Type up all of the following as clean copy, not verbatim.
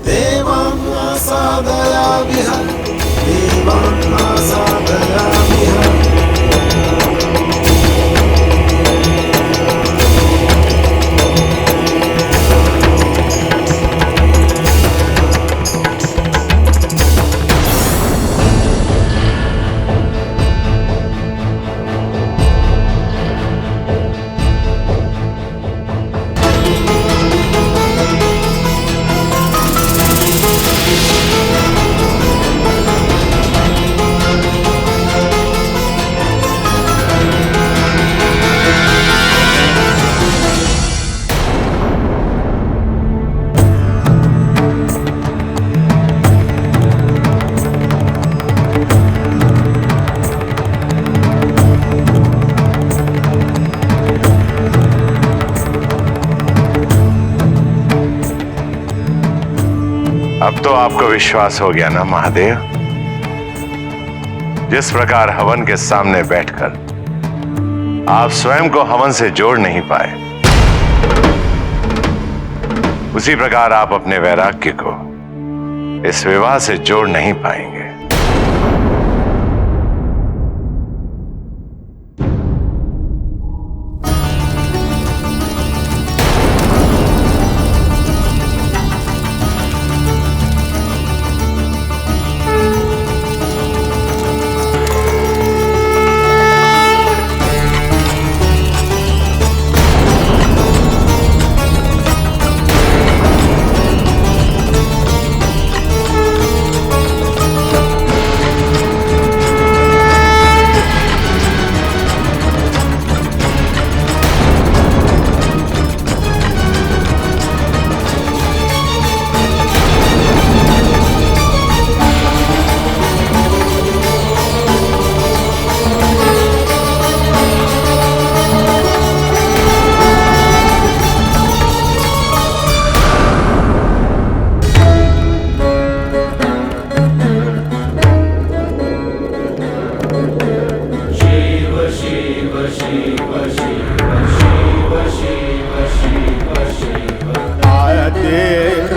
देवान् साधयामिह देवान् साधयामिह। अब तो आपको विश्वास हो गया ना महादेव? जिस प्रकार हवन के सामने बैठकर आप स्वयं को हवन से जोड़ नहीं पाए, उसी प्रकार आप अपने वैराग्य को इस विवाह से जोड़ नहीं पाएंगे।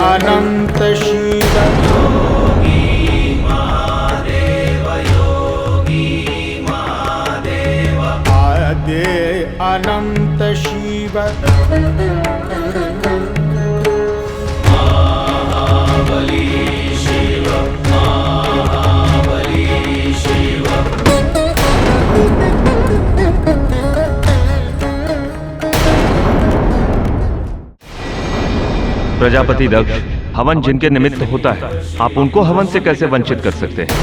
अनंत शिव योगी महादेव आदे अनंत शिव महाबली शिव महाबली शिव। प्रजापति दक्ष, हवन जिनके निमित्त होता है, आप उनको हवन से कैसे वंचित कर सकते हैं?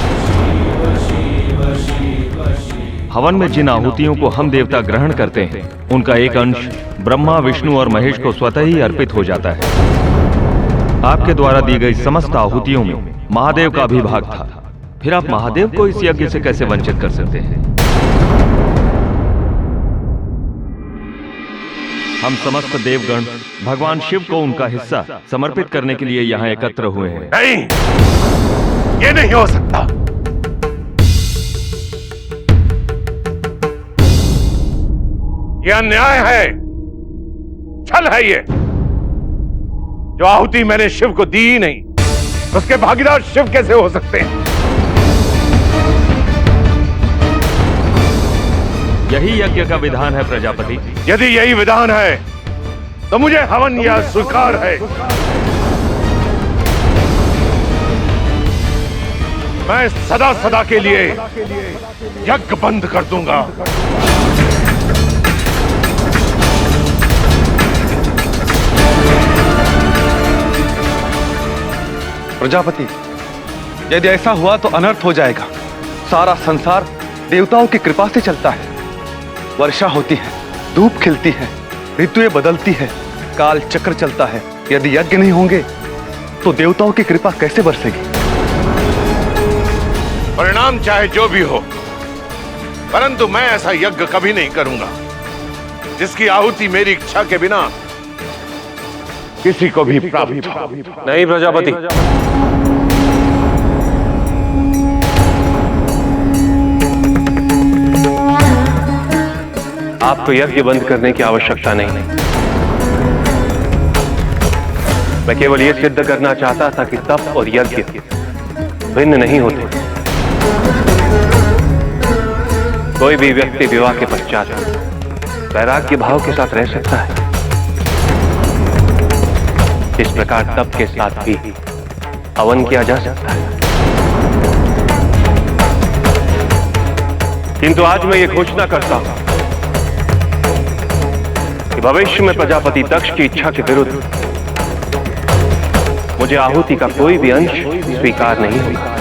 हवन में जिन आहुतियों को हम देवता ग्रहण करते हैं, उनका एक अंश ब्रह्मा, विष्णु और महेश को स्वतः ही अर्पित हो जाता है। आपके द्वारा दी गई समस्त आहुतियों में महादेव का भी भाग था, फिर आप महादेव को इस यज्ञ से कैसे वंचित कर सकते हैं? हम समस्त देवगण भगवान शिव को उनका हिस्सा समर्पित करने के लिए यहाँ एकत्र हुए हैं। नहीं, ये नहीं हो सकता। ये अन्याय है, छल है ये। जो आहुति मैंने शिव को दी ही नहीं, उसके भागीदार शिव कैसे हो सकते हैं? यही यज्ञ का विधान है प्रजापति। यदि यही विधान है तो मुझे हवन यह स्वीकार है। मैं सदा सदा के लिए यज्ञ बंद कर दूंगा। प्रजापति, यदि ऐसा हुआ तो अनर्थ हो जाएगा। सारा संसार देवताओं की कृपा से चलता है। वर्षा होती है, धूप खिलती है, ऋतुएं बदलती है, काल चक्र चलता है। यदि यज्ञ नहीं होंगे तो देवताओं की कृपा कैसे बरसेगी? परिणाम चाहे जो भी हो, परंतु मैं ऐसा यज्ञ कभी नहीं करूंगा जिसकी आहुति मेरी इच्छा के बिना किसी को भी प्राप्त हो। नहीं प्रजापति, आपको यज्ञ बंद करने की आवश्यकता नहीं। मैं केवल यह सिद्ध करना चाहता था कि तप और यज्ञ भिन्न नहीं होते। कोई भी व्यक्ति विवाह के पश्चात वैराग्य भाव के साथ रह सकता है। इस प्रकार तप के साथ भी हवन किया जा सकता है। किंतु आज मैं ये घोषणा करता हूं कि भविष्य में प्रजापति दक्ष की इच्छा के विरुद्ध मुझे आहुति का कोई भी अंश स्वीकार नहीं होगा।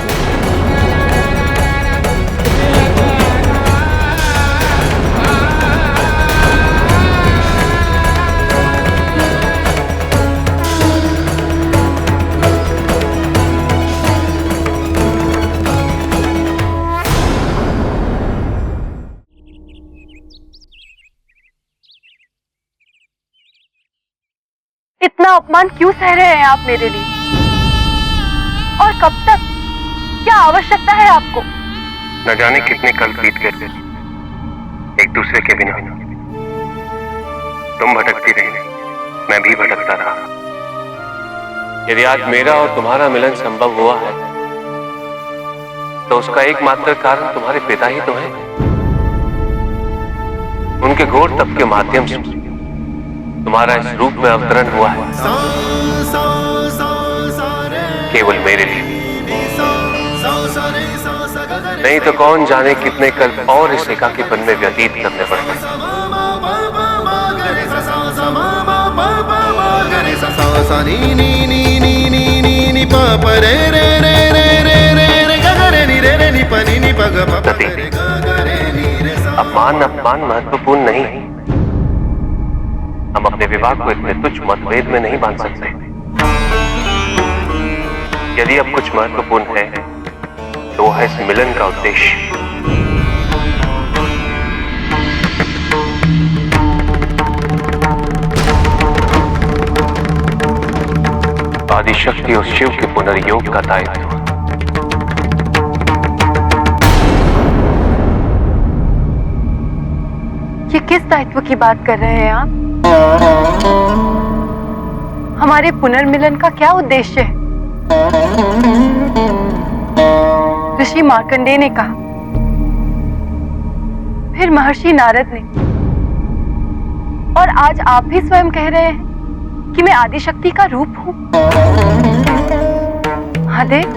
इतना अपमान क्यों सह रहे हैं आप मेरे लिए? और कब तक? क्या आवश्यकता है आपको? न जाने कितने कल बीत गए एक दूसरे के बिना। तुम भटकती रही, मैं भी भटकता रहा। यदि आज मेरा और तुम्हारा मिलन संभव हुआ है तो उसका एकमात्र कारण तुम्हारे पिता ही तो है। उनके घोर तप के माध्यम से तुम्हारा इस रूप में अवतरण हुआ है, केवल मेरे लिए। नहीं तो कौन जाने कितने कल्प और इस एकाकीपन में व्यतीत करने पड़ते। अपमान महत्वपूर्ण नहीं है। हम अपने विवाह को इतने तुच्छ मतभेद में नहीं बांध सकते। यदि अब कुछ महत्वपूर्ण है तो है इस मिलन का उद्देश्य। आदिशक्ति और शिव के पुनर्योग का दायित्व। ये किस दायित्व की बात कर रहे हैं आप? हमारे पुनर्मिलन का क्या उद्देश्य है? ऋषि मार्कंडेय ने कहा, फिर महर्षि नारद ने, और आज आप भी स्वयं कह रहे हैं कि मैं आदिशक्ति का रूप हूं। महादेव,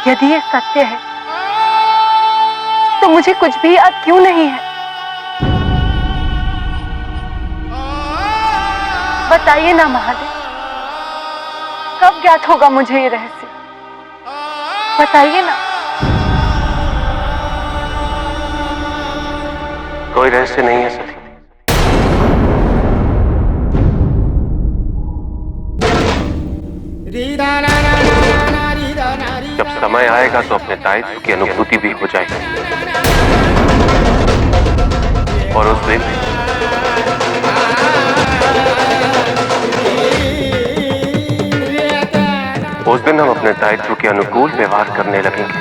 यदि ये सत्य है तो मुझे कुछ भी याद क्यों नहीं है? बताइए ना महादेव, कब ज्ञात होगा मुझे ये रहस्य? बताइए ना। कोई रहस्य नहीं है सती। जब समय आएगा तो अपने दायित्व की अनुभूति भी हो जाएगी। और उस दिन हम अपने दायित्व के अनुकूल व्यवहार करने लगेंगे।